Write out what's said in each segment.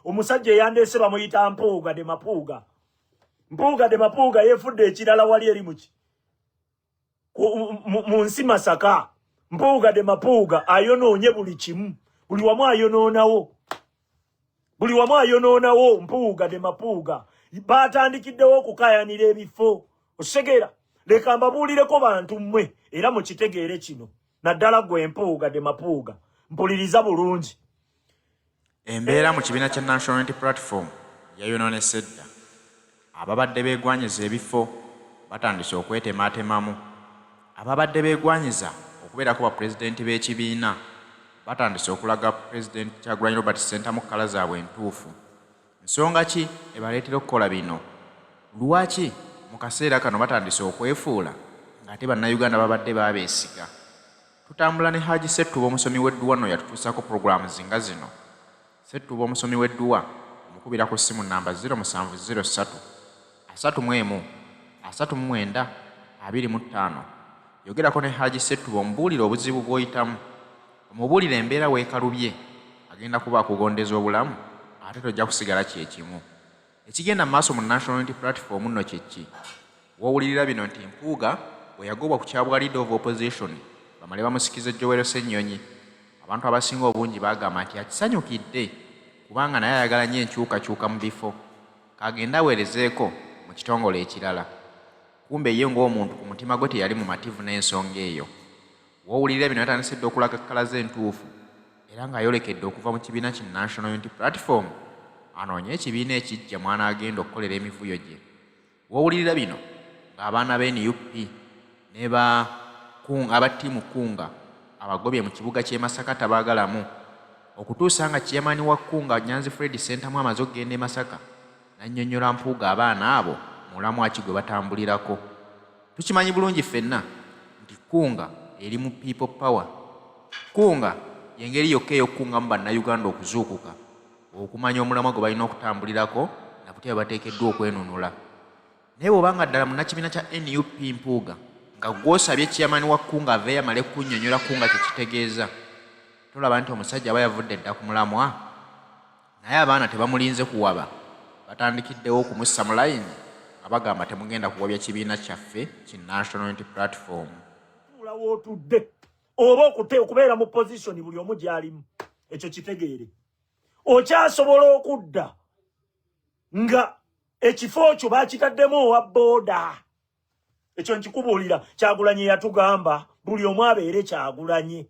omusajja yandese bamuyita Mpuuga de Mapuuga. Mpuuga de Mapuuga yefudde ekirala wali eri muki mu nsi Masaka. Mpuuga de Mapuuga ayonoonye buli kimu, buli wamu ayonoonawo, buli wamu ayonoonawo. Mpuuga de Mapuuga batandikiddewo okukayanira ebifo. Osegera leka mbabuulireko bantu mmwe era mukitegeere kino naddala gwe Mpuuga de Mapuuga mpuliriza bulungi. Embeera mu kibiina kya National Unity Platform yayonoonese dda. Ababadde beegwanyiza ebifo batandise okwetematemamu. Ababadde beegwanyiza okubeerako bapulezidenti b'ekibiina batandise okulaga Pulezidenti Kyagulanyi Robert Ssentamu kkala zaabwe entuufu. Nsonga ki ebaleetera okukola bino? Lwaki mu kaseera kano batandise okwefuula ng'ate bannayuganda babadde baabeesiga? Tutambula ne Haji Ssettuba omusomi w'Edduwa no yatutuusako pulogulaamu zinga zino. Ssettuba omusomi w'Edduwa omukubira ku ssimu namba 0703 31 39 25. Yogerako ne Haji Ssettuba omubuulire obuzibu bw'oyitamu, omubuulire embeera weekalubye, agenda kuba akugondeza obulamu ate tojja kusigala kyekimu. Ekigenda mu maaso mu National Unity Platform nno kye ki? Wowulirira bino nti Mpuuga bwe yagobwa ku kyabwa Leader of Opposition bamale bamusikiza Joel Ssennyonyi, abantu abasinga obungi bagamba nti akisanyukidde kubanga naye ayagala nnyo enkyukakyuka mu bifo, kagenda aweerezeeko mu kitongole ekirala. Kumbe ye ng'omuntu ku mutima gwe teyali mumativu n'ensonga eyo. Wowulirira bino yatandisidde okulaga kkala ze entuufu era ng'ayolekedde okuva mu kibiina ki National Unity Platform anoonye ekibiina ekijja mw'anaagenda okukolera emivuyo gye. Wowulirira bino ng'abaana b'NUP ne aba ttiimu Kkunga abagobye mu kibuga ky'e Masaka tabaagalamu, okutuusa nga chairman wa Kkunga Nyanzi Fred Ssentamu amaze okugenda e Masaka n'annyonnyola Mpuuga abaana abo mulamu aki gwe batambulirako. Tukimanyi bulungi ffenna nti Kkunga eri mu people power. Kkunga y'engeri yokka ey'okkungamu bannayuganda okuzuukuka, okumanya omulamwa gwe balina okutambulirako na butya bateekeddwa okwenunula. Naye bw'obanga ddala munnakibiina kya NUP Mpuuga nga gw'osabye chairman wa Kkunga aveeyo amale kunnyonnyola Kkunga kye kitegeeza, tolaba nti omusajja aba yavudde dda ku mulamwa? Naye abaana tebamulinze kuwaba, batandikiddewo okumussa mu layini nga bagamba temugenda kuwabya kibiina kyaffe ki National Unity Platform. Tulawo otudde oba okubeera mu position buli omu gy'alimu, ekyo kitegeere. Okyasobola okudda nga ekifo kyo bakitaddemu owa booda. Ekyo nkikubuulira Kyagulanyi yatugamba buli omu abeere Kyagulanyi.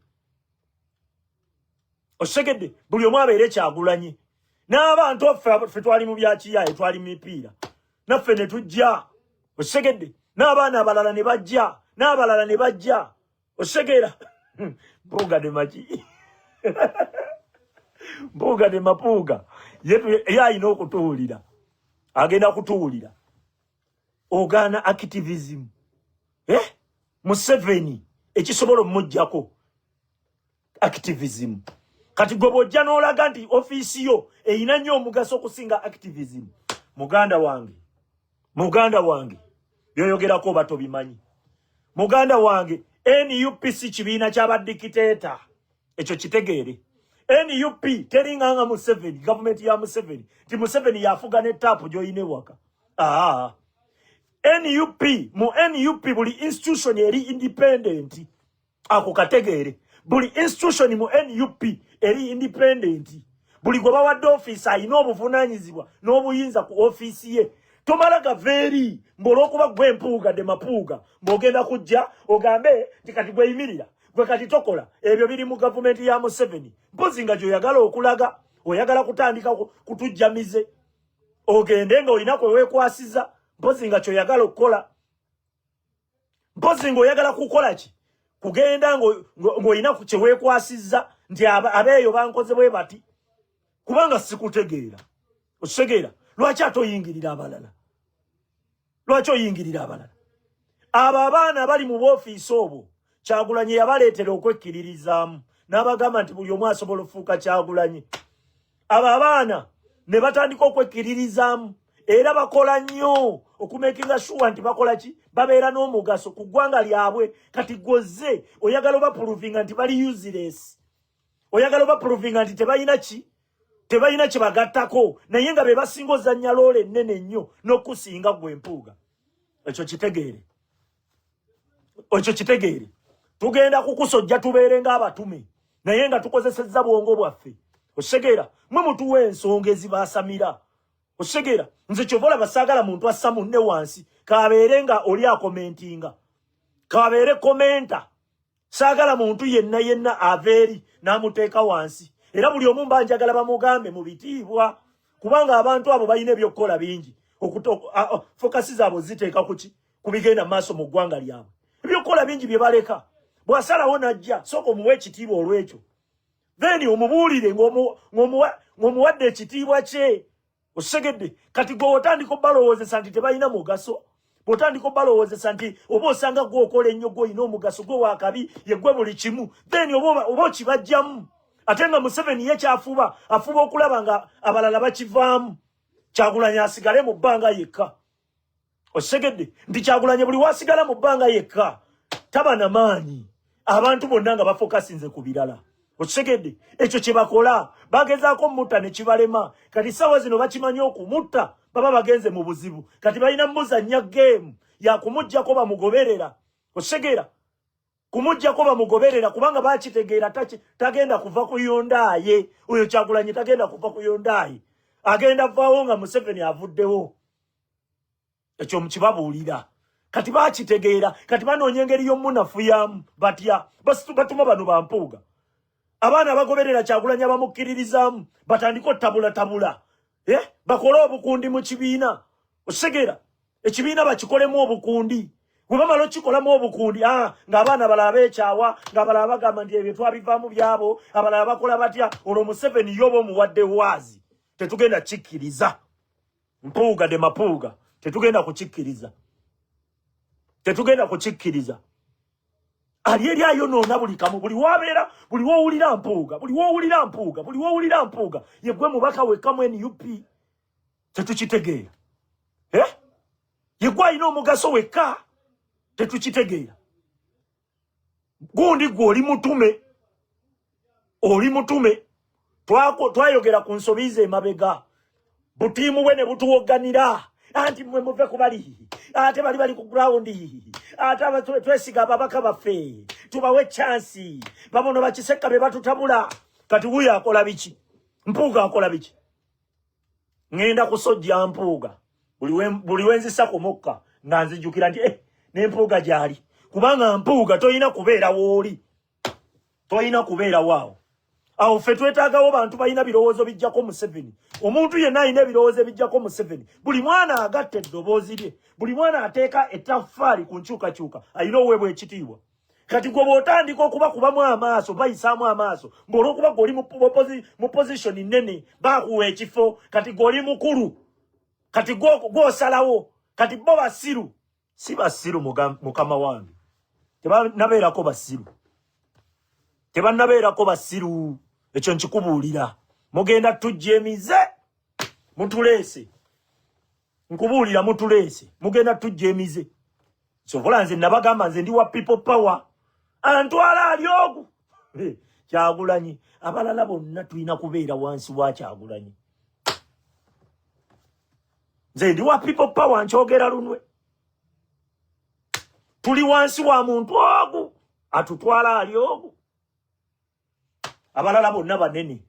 Osegedde buli omu abeere Kyagulanyi. N'abantu ffe twali mu byakiyaaye, twali mu mipiira, naffe ne tujja. Osegedde n'abaana abalala ne bajja, n'abalala ne bajja. Osegera Mpuuga de Maki Mpuuga de Mapuuga ye alina okutuwulira, agenda kutuwulira. Ogaana activism Museveni ekisobola omujjako activism. Kati gwe bw'ojja n'olaga nti ofiisi yo eyina nnyo omugaso okusinga activism, muganda wange byoyogerako oba tobimanyi. Muganda wange NUP si kibiina ky'abadikiteeta, ekyo kitegeere. NUP teringanga Museveni, gavumenti ya Museveni, ti Museveni yafuga ne taapu gy'oyina ewaka. NUP, mu NUP buli institution eri independent. Ako kategeere. Buli institution mu NUP eri independent. Buli gwe bawadde office ayina obuvunaanyizibwa n'obuyinza ku office ye. Tomala gaveeri mb'olw'okuba gwe Mpuuga de Mapuuga mb'ogenda kujja ogambe nti kati gweyimirira, gwe kati tokola ebyo biri mu gavumenti ya Museveni. Mpozi nga gy'oyagala okulaga, oyagala kutandika kutujjamize, ogende ng'olina kwe weekwasiza. Mpozi nga ky'oyagala okukola, mpozi ng'oyagala kukola ki? Kugenda ng'olina kye weekwasizza nti abeeyo bankoze bwe bati, kubanga sikutegeera. Otegeera lwaki atoyingirira abalala? Lwaki oyingirira abalala? Abo abaana bali mu boofiisi obwo Kyagulanyi yabaleetera okwekkiririzaamu n'abagamba nti buli omu asobola okufuuka Kyagulanyi. Abo abaana ne batandika okwekkiririzaamu era bakola nnyo okumekinga sure nti bakola ki? Babeera n'omugaso ku ggwanga lyabwe. Kati gwoze oyagala oba pruvinga nti bali useless, oyagala oba pruvinga nti tebalina ki? tebalina kye bagattako naye nga be basinga ozannya loole ennene nnyo n'okusinga gwe Empuuga. Ekyo kitegeere. Tugenda kukusojja tubeere ng'abatume naye nga tukozesezza bwongo bwaffe. Osegeera mwe mutuwa ensonga ezibaasamira. Osegeera nze kyovola basaagala muntu assa munne wansi kabeere nga oli akomentinga. Kabeere komenta. Saagala muntu yenna aveeri n'amuteeka wansi. Era buli omu mba njagala bamugambe mu bitiibwa kubanga abantu abo balina ebyokkola bingi. Fokasi zaabwe ziteeka ku bigenda maaso mu ggwanga lyabwe. Ebyokkola bingi bye baleka. Bw'asalawo n'ajja sooka omuwa ekitiibwa olw'ekyo. Then omubuulire ng'omuwadde ekitiibwa kye. Osegedde kati gwe otandika obbalowoozesa nti tebalina mugaso. Bw'otandika obbalowoozesa nti oba osanga gwe okola ennyo gwe olina omugaso gwe waakabi ye gwe buli kimu. Then oba okibajjamu. Ate nga Museveni ye kyafuba afuba okulaba nga abalala bakivaamu. Kyagulanyi asigale mu bbanga yekka. Osegedde nti Kyagulanyi buli wasigala mu bbanga yekka taba na maanyi. Abantu bonna nga bafokasinze ku birala. Osegedde ekyo kye bakola bagezaako mutta ne kibalema. Kati ssaawa zino bakimanyi okumutta baba bagenze mu buzibu. Kati balina muzannya geemu ya kumuggyako bamugoberera. Osegeera kumuggyako bamugoberera kubanga bakitegeera tagenda kuva ku yondaaye. Oyo Kyagulanyi tagenda kuva ku yondaaye. Agenda vaawo nga Museveni avuddewo. Ekyo mukibabuulira. Kati bakitegeera. Kati banoonya engeri y'omunafuyamu batya. Batuma bano ba Mpuuga. Abaana abagoberera Kyagulanyi abamukkiririzaamu batandika otabula. Bakole obukundi mu kibiina. Osegeera ekibiina bakikolemu obukundi. Bwe bamala okikolamu obukundi ng'abaana balaba beekyawa ng'abalala bagamba nti ebyo twabivaamu byabo abalala bakola batya olwo Museveni yoba omuwadde waazi. Tetugenda kikkiriza. Mpuuga de Mapuuga tetugenda kukikkiriza. Ali eri ayonoona buli kamu buli wabeera buli wowulira Mpuuga ye gwe mubaka wekkamu NUP tetukitegeera. Ye gwe alina omugaso wekka tetukitegeera. Gundi gwe oli mutume twayogera ku nsobi ze emabega butiimu bwe ne butuwogganira anti mwe muve ku bali ate bali ku ground ate twesiga ababaka baffe tubawe chance babono bakiseka be batutabula. Kati wuyo akola biki? Mpuuga akola biki? Ngenda kusojja Mpuuga buli wenzisa ku mukka nga nzijukira nti ne Mpuuga gyali kubanga Mpuuga toyina kubeera wooli. Toyina kubeera waawo. Awo ffe twetaagawo bantu balina birowoozo bijjako Museveni. Omuntu yenna alina ebirowoozo ebijjako Museveni. Buli mwana agatta eddoboozi lye. Buli mwana ateeka ettaffaali ku nkyukakyuka alina oweebwa ekitiibwa. Kati gwe bw'otandika okubakubamu amaaso bayisaamu amaaso ng'olwokuba gweoli mu pozishoni nnene baakuwa ekifo kati gweoli mukulu kati gw'osalawo kati bo basiru. Si basiru mukama wange. Tebanabeerako basiru. Ekyo nkikubuulira. Mugenda tujjeemize mutuleese. Nkubuulira mutuleese. Mugenda tujjeemize. Sobola nze nabagamba nze ndi wa people power. Antwala ali ogu. Kyagulanyi. Abalala bonna tulina kubeera wansi wa Kyagulanyi. Nze ndi wa people power nkyogera lunwe. Tuli wansi wa muntu ogu. Atutwala ali ogu. Abalala bonna banene.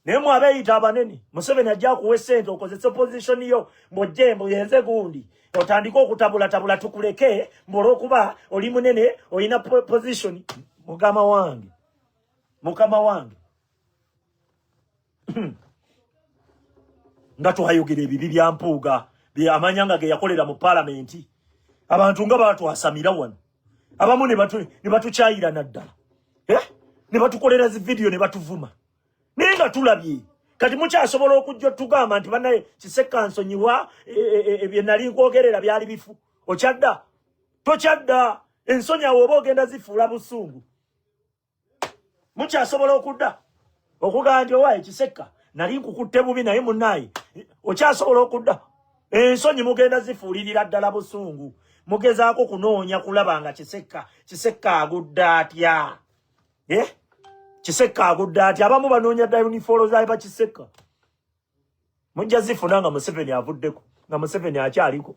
Naye mwabeeyita abanene. Museveni ajja kuwa essente okozesa position yo mbojjembo yenze gundi. Otandika okutabula tukuleke olw'okuba oli munene olina position. Mukama wange. Nga twayogera ebibi bya Mpuuga amanyanga ge yakolera mu palamenti. Abantu nga batwasamira wano. Abamu ne batukyayira naddala. Ne batukolera zi video ne batuvuma. Naye nga tulabye. Kati mukyasobola okujja tugamba nti banaye Kiseka nsonyiwa ebye nali nkwogerera byali bifu. Okyadda? Tokyadda. Ensonya oba ogenda zifuula busungu. Mukyasobola okudda. Okugamba nti owaye Kiseka nali nkukutte bubi naye munnaye. Okyasobola okudda. Ensonyi mugenda zifuulirira ddala busungu. Mugezaako kunoonya kulaba nga Kiseka agudda atya. Kiseka agudde ati abamu banoonya dda uniform za ba Kiseka. Mujja zifuna nga Museveni avuddeko. Nga Museveni akyaliko.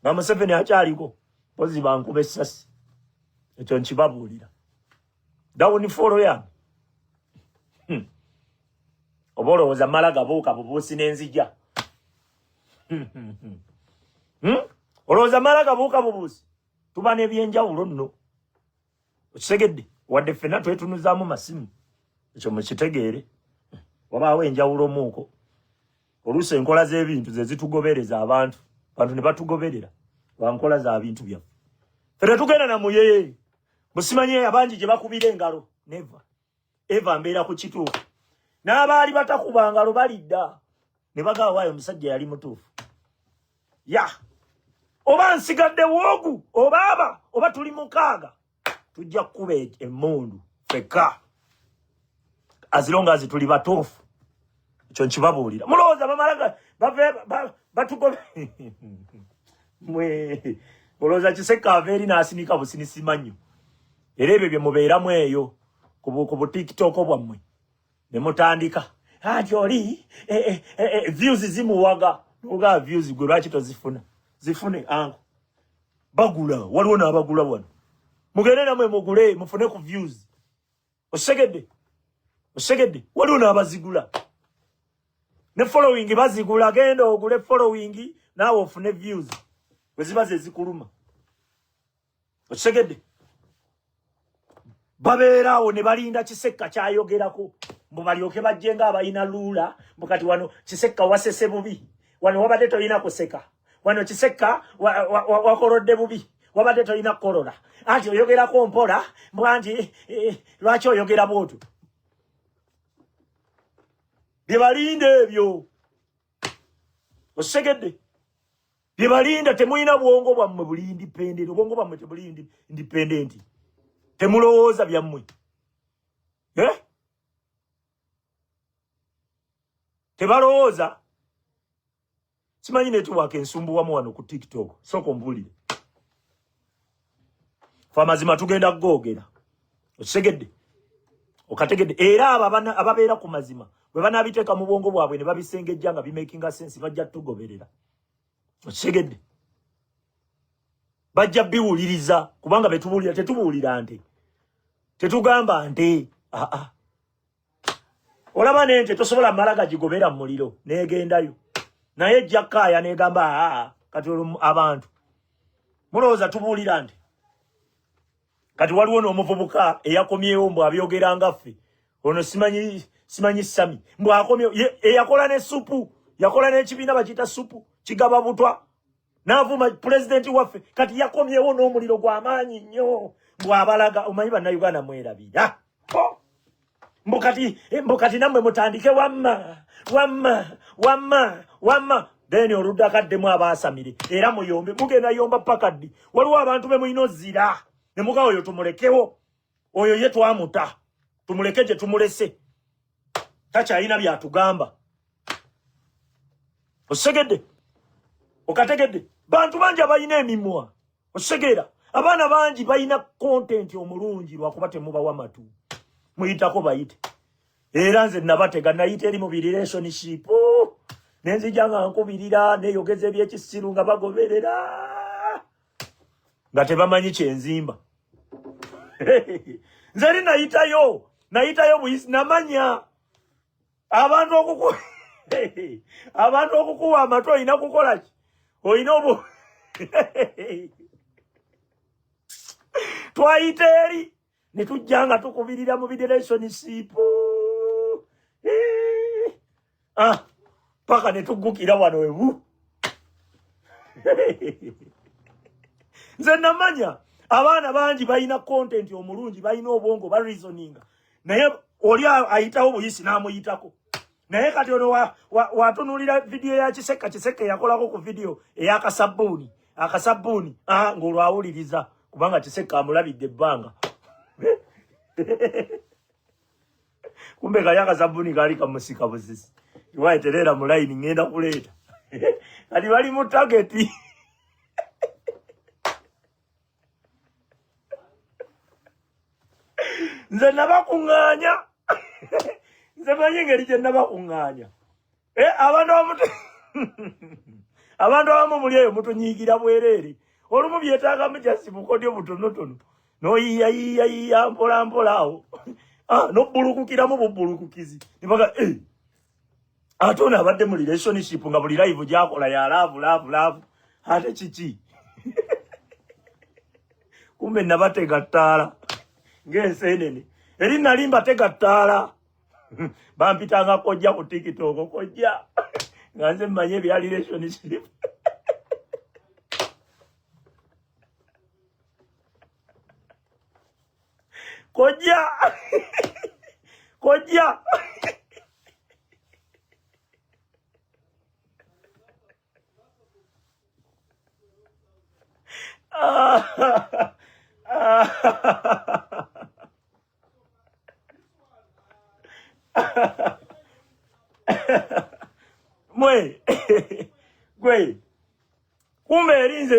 Nga Museveni akyaliko. Pozi bankube essasi. Ekyo nkibabuulira. Da uniform ya. Obolowooza Malaga buuka bubuusi n'enzija. Olowooza Malaga buuka bubuusi. Tuba n'ebyenjawulo nno. Okisegedde wadde ffenna twetunuzaamu masimu. Ekyo mukitegeere. Wabaawo enjawulo muuko. Oluusi enkola z'ebintu ze zitugobereza abantu. Abantu ne batugoberera. Lwa za bintu byaffe. Fere tugenda na muyeye. Musimanye abangi gye bakubira engalo. Never. Eva mbeera ku kituufu. N'abaali batakuba ngalo balidda. Ne bagaawayo omusajja yali mutuufu. Ya. Oba nsigadde woogu. Oba tuli mukaaga. Tujja kukuba emmundu. Feka. As long as tuli batuufu. Ekyo nkibabuulira. Mulowooza bamalaga batugobe. Mwe. Olowooza Kiseka aveeri n'asinika businisi nnyo. Era ebyo bye mubeeramu eyo ku TikTok bwammwe. Ne mutandika. Ati oli views zimuwaga. Noga views gwe lwaki tozifuna. Zifune ango. Bagula. Waliwo n'abagula wano. Mugende namwe mugule mufune ku views. Osegedde. Waliwo n'abazigula. Ne following bazigula genda ogule following naawe ofune views. Bwe ziba ze zikuluma. Osegedde. Babeeraawo ne balinda Kiseka kyayogerako. Mbu balyoke bajjenga abalina luula. Mbu kati wano Kiseka wasese bubi. Wano wabadde tolina kuseka. Wano Kiseka wakorodde bubi. Wabadde tolina kukolola. Anti oyogerako mpola. Mbu anti lwaki oyogera bw'otyo. Bye balinda ebyo. Osegedde. Bye balinda temulina bwongo bwammwe buli independent. Obwongo bwammwe tebuli independent. Temulowooza byammwe. Tebalowooza. Simanyi network ensumbuwamu wano ku TikTok. Soko mbulire. Famazima tugenda googera. Osegedde. Okategedde. Era ababeera ku mazima. Bwe banabiteeka mu bwongo bwabwe ne babisengejja nga bimakinga sense bajja tugoberera. Osegedde. Bajja biwuliriza kubanga betubuulira tetubuulira nte. Tetugamba nte. Olaba nente tosobola Malaga gigobera mu muliro neegendayo. Naye Jakaya negamba kati abantu. Mulowooza tubuulira nte. Kati waliwo n'omuvubuka eyakomyewo mbu abyogera ngaffe. Ono simanyi Sami. Mbu akomyewo eyakola ne supu. Yakola n'ekibiina bakiyita supu. Kigaba butwa. N'avuma president waffe. Kati yakomyewo n'omuliro gw'amaanyi nnyo. Mbu abalaga omanyi bannayuganda mwerabira. Mbu kati nammwe mutandike wamma. Then oludda kaddemu abaasamire. Era muyombe. Mugenda yomba paka ddi. Waliwo abantu be mulina ozzira. Ne muga oyo tumulekewo. Oyo ye twamuta. Tumuleke gye tumulese. Takyalina byatugamba. Osegedde. Okategedde. Bantu bangi abalina emimwa. Osegeera. Abaana bangi balina content omulungi lwakuba temubawa matu. Muyitako bayite. Era nze nabatega nayite eri mu relationship. Nenzija nga nkubirira neyogeza ebyekisiru nga bagoberera. Nga tebamanyi kyenzimba. Nze eri nayitayo buyisi namanya. Abantu okukuwa amatu olina kukola ki? Olina obu. Twayita eri ne tujja nga tukubirira mu relationship. Paka ne tuggukira wano webu. Nze namanya abaana bangi balina content omulungi balina obwongo ba reasoning. Naye oli ayitawo buyisi n'amuyitako. Naye kati ono watunulira video ya Kiseka yakolako ku video ey'akasabbuuni. Akasabbuuni ng'olwawuliriza kubanga Kiseka amulabidde ebbanga. Kumbe kali akasabbuuni kaali kamusika busisi. Iwaeterera mu line ngenda kuleeta. Kali bali mu target. nze nabakunganya nze manyi ngeri gye nabakunganya abantu abamu muli eyo mutunyiigira bwereere olumu byetaagamu kyasibukodyo butonotono noyiyayiyayiya mpolampola awo nobbulukukiramu bubbulukukizi nibaga ate ono abadde mu relationship nga buli live gyakola ya laavu ate kiki kumbe nabatega ttaala ng'enseenene eri nali mbatega ttaala bampitanga kojja ku TikTok kojja nga nze mmanye ebya relationship kojja gwe kumbe erinze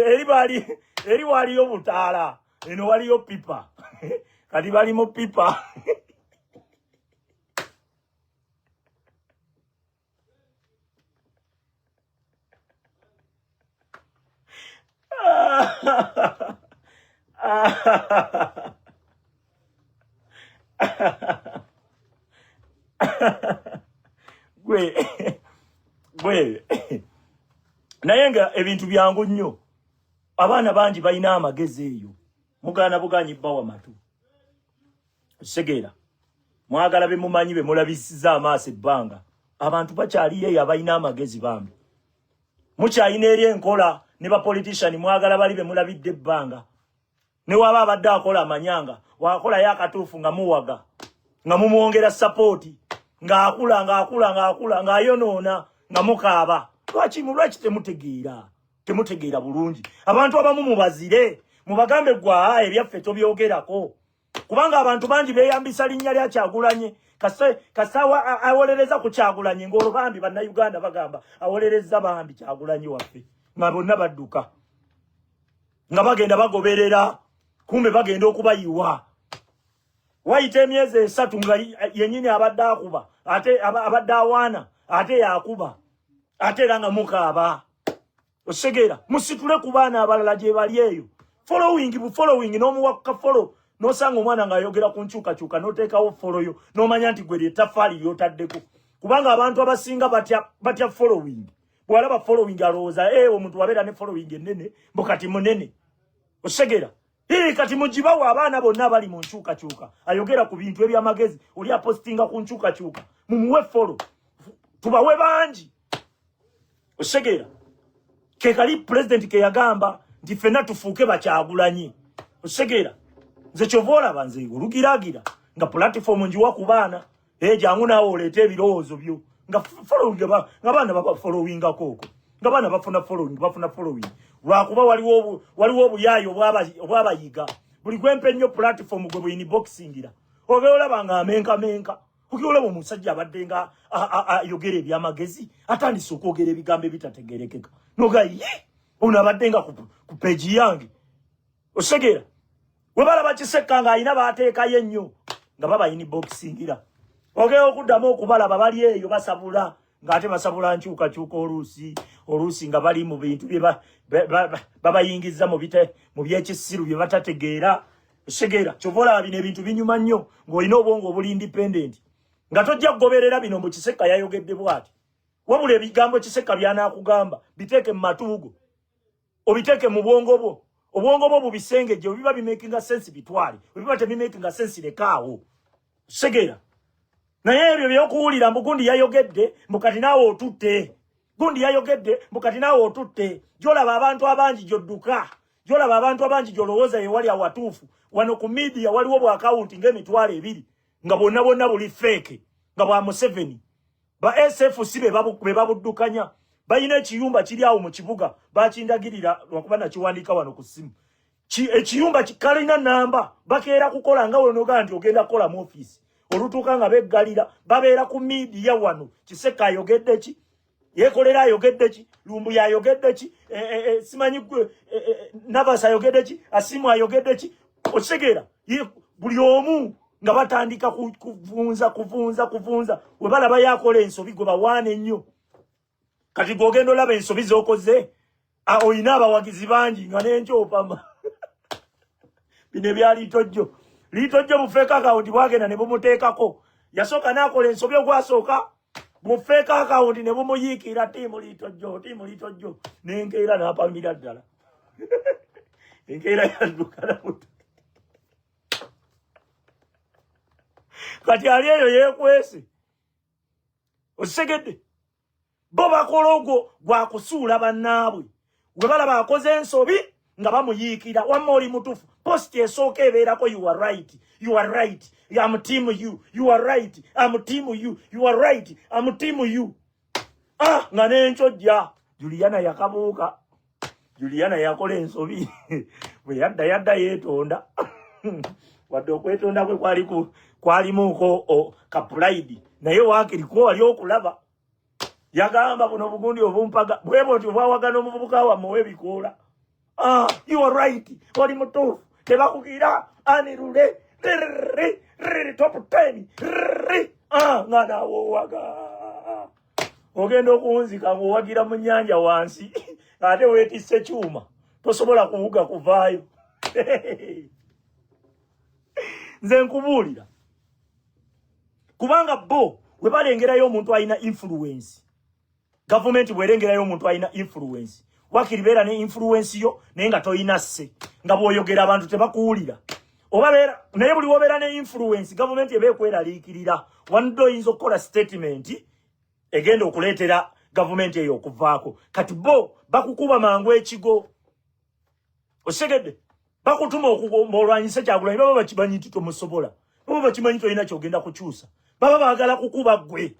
eri waliyo butaala eno waliyo pipa kati bali mu pipa gwe naye nga ebintu byangu nnyo abaana bangi balina amagezi eyo mugaana buganyi bbawa matu segeera mwagala be mumanyi be mulabisiza amaaso ebbanga abantu bakyaliyo eyo abalina amagezi bambi mukyayina eri enkola ne bapolitician mwagala bali be mulabidde ebbanga ne waba abadde akola amanyanga wakola yakatuufu nga muwaga nga mumwongera sapoti ng'akula ng'ayonoona nga mukaaba lwaki temutegeera bulungi abantu abamu mubazire mubagambe gwa ebyaffe tobyogerako kubanga abantu bangi beeyambisa linnya lya Kyagulanyi kasawa awolereza ku Kyagulanyi ng'olwo bambi bannayuganda bagamba awolereza bambi Kyagulanyi waffe nga bonna badduka nga bagenda bagoberera kumbe bagenda okubayiwa wayita emyezi 3 nga yennyini abadde akuba ate abadde awaana ate yakuba ate era nga mukaaba osegeera musitule ku baana abalala gye bali eyo following n'omuwaka follow n'osanga omwana ng'ayogera ku nkyukakyuka n'oteekawo follow yo n'omanya nti gwe ly'ettafaali ly'otaddeko kubanga abantu abasinga batya following bw'alaba following alowooza omuntu wabeera ne following ennene mbu kati munene osegeera kati mugibawo abaana bonna bali mu nkyukakyuka ayogera ku bintu eby'amagezi oli apostinga ku nkyukakyuka mumuwe follow tubawe bangi osegeera kekali president ke yagamba nti ffenna tufuuke Bakyagulanyi osegeera nze kyova olaba nze olugiragira nga platform njiwa ku baana jangu naawe oleeta ebirowoozo byo nga following nga baana babafollowingako okwo nga baana bafuna following lwakuba waliwo obuyaayi obwabayiga buli gwempe nnyo platform gwe bwinboxingira obe olaba nga amenkamenka olaba omusajja abadde nga ayogera ebyamagezi atandise okwogera ebigambo ebitategerekeka nogayi ono abadde nga ku peegi yange osegeera we balaba Kisekka ng'alina baateekayo ennyo nga babayinboxingira ogera okuddamu okubalaba bali eyo basabula ng'ate basabula nkyukakyuka oluusi nga bali mu bintu babayingiza mu byekisiru bye batategeera osegeera kyova olaba bino ebintu binyuma nnyo ng'olina obwongo obuli independent nga tojja kugoberera bino mbu Kisekka yayogedde bw'ati wabula ebigambo Kisekka byanaakugamba biteeke mu matuugo obiteeke mu bwongo bwo obwongo bwo bubisengejje obiba bimakinga sense bitwale obiba tebimakinga sense lekaawo segeera naye ebyo byokuwulira mbu gundi yayogedde mukati naawe otutte gyolaba abantu abangi gyodduka gyolaba abantu abangi gyolowooza yewali awatuufu wano ku media waliwo bwakawunti ng'emitwalo 2 nga bonna buli feke nga bwa Museveni ba SFC be babuddukanya bayina ekiyumba kiri awo mu kibuga bakindagirira lwakuba nakiwandiika wano ku ssimu ekiyumba kikalina namba bakeera kukola nga wonoga nti ogenda kukola mu office olutuuka nga beggalira babeera ku media wano Kisekka ayogedde ki yekolera ayogedde ki Lumbuya ayogedde ki simanyi Navas ayogedde ki Asimu ayogedde ki osegeera buli omu nga batandika kuvunza we balaba yakola ensobi gwe bawaana ennyo kati gogenda olaba ensobi z'okoze oyina abawagizi bangi nga n'enkyopama bino byali litojjo mu fake account bwagenda ne bumuteekako yasooka n'akola ensobi ogwasooka mu fake account ne bumuyiikira tiimu litojjo n'enkeera n'apamira ddala enkeera yaddukana muto kati ali eyo yeekwese osegedde bo bakola ogwo gwakusuula bannaabwe gwe balaba akoze ensobi nga bamuyiikira wamma oli mutuufu post esooka ebeerako you are right I'm team you are right I'm team you are right I'm team you nga n'enkyojja Juliana yakabuuka Juliana yakola ensobi bwe yadda yeetonda wadde okwetonda kwe kwalimuko ka pride naye waakiriko wali okulaba yagamba buno bugundi obumpaga bwebo nti obwawagana omuvubuka wammwe webikoola you are right wali mutuufu tebakugira anirule top 10 nga nawowaga ogenda okunzika ng'owagira mu nnyanja wansi ate weetisse kyuma tosobola kuwuga kuvaayo nze nkubuulira kubanga bo we balengerayo omuntu alina influence gavumenti bwerengerayo omuntu alina influence wakiribeera ne influence yo naye nga toyina sse nga bw'oyogera abantu tebakuwulira oba beera naye buli wobeera ne influence gavumenti eba ekweraliikirira wanudde oyinza okukola statement egenda okuleetera gavumenti eyo okuvaako kati bo bakukuba mangu ekigo osegedde bakutuma olwanyisa Kyagulanyi baba bakimanyi nti tomusobola baba bakimanyi tolina kyogenda kukyusa baba baagala kukuba ggwe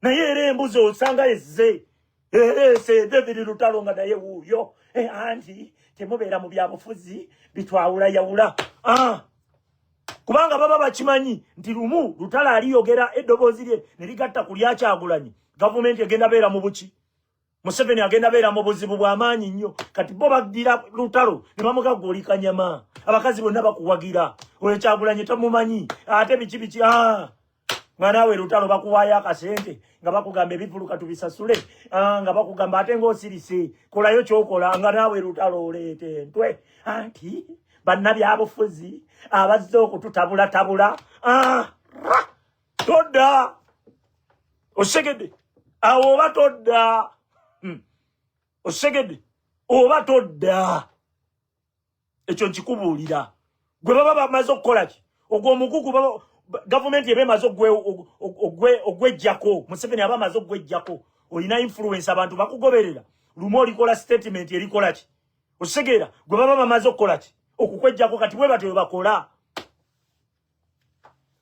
naye era embuzi osanga ezze erese David Lutalo nga naye wuuyo anti temubeera mu byabufuzi bitwawula yawula kubanga baba bakimanyi nti lumu Lutalo aliyogera eddoboozi lye ne ligatta ku lya Kyagulanyi gavumenti egenda beera mu buki Museveni agenda beera mu buzibu bw'amaanyi nnyo kati bo bagira Lutalo ne bamugaga oli kanyama abakazi bonna bakuwagira oyo Kyagulanyi tamumanyi ate biki nga naawe Lutalo bakuwaayo akasente nga bakugamba ebivuluka tubisasule nga bakugamba ate ng'osirise kolayo kyokola nga naawe Lutalo oleete ntwe anti bannabyabufuzi abazze okututabulattabula todda osegedde awo oba todda osegedde oba todda ekyo nkikubuulira gwe baba bamaze okukola ki ogwo omugugu gavumenti eba emaze ogwejjako Museveni aba amaze ogwejjako olina influence abantu bakugoberera lumu olikola statement erikola ki osegeera gwe baba bamaze okukola ki okukwejjako kati bwe batyo bakola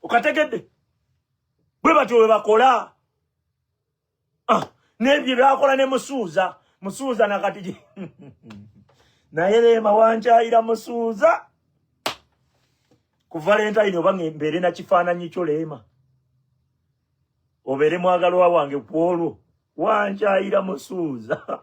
okategedde bwe batyo bwe bakola nebyo byakola ne Musuuza nakati naye Leema wankyayira Musuuza ku Valentine oba mbeere na kifaananyi kyo Leema obeere mwagalwa wange ku olwo wankyayira Musuuza